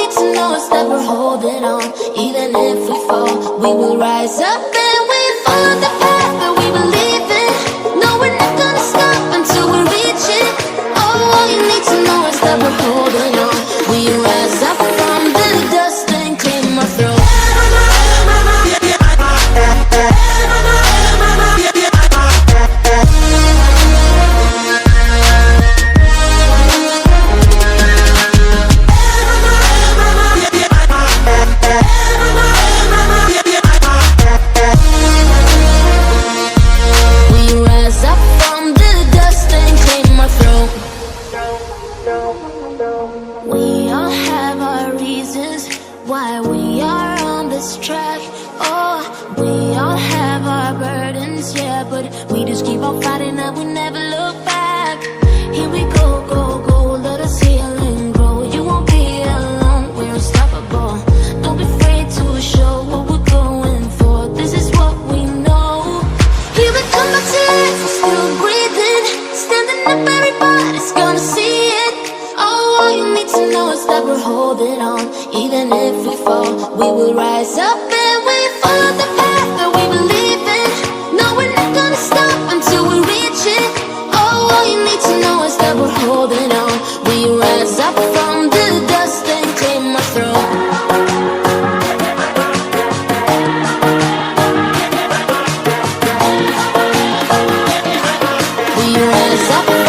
need to know is that we're holding on. Even if we fall, we will rise up and we follow the path that we believe in. No, we're not gonna stop until we reach it. Oh, all you need to know is that we're holding on. We rise up from the dust and claim our throne. We all have our reasons why we are on this track. Oh, we all have our burdens, yeah, but we just keep on fighting and we never look back. Here we go, go, go, let us heal and grow. You won't be alone, we're unstoppable. Don't be afraid to show what we're going for. This is what we know. Here we come back to life, we're still breathing. Standing up, everybody's gonna see it. Oh, all you need to know is that we're holding on. Even if we fall, we will rise up and we follow the path that we believe in. No, we're not gonna stop until we reach it. Oh, all you need to know is that we're holding on. We rise up from the dust and claim our throne. We rise up.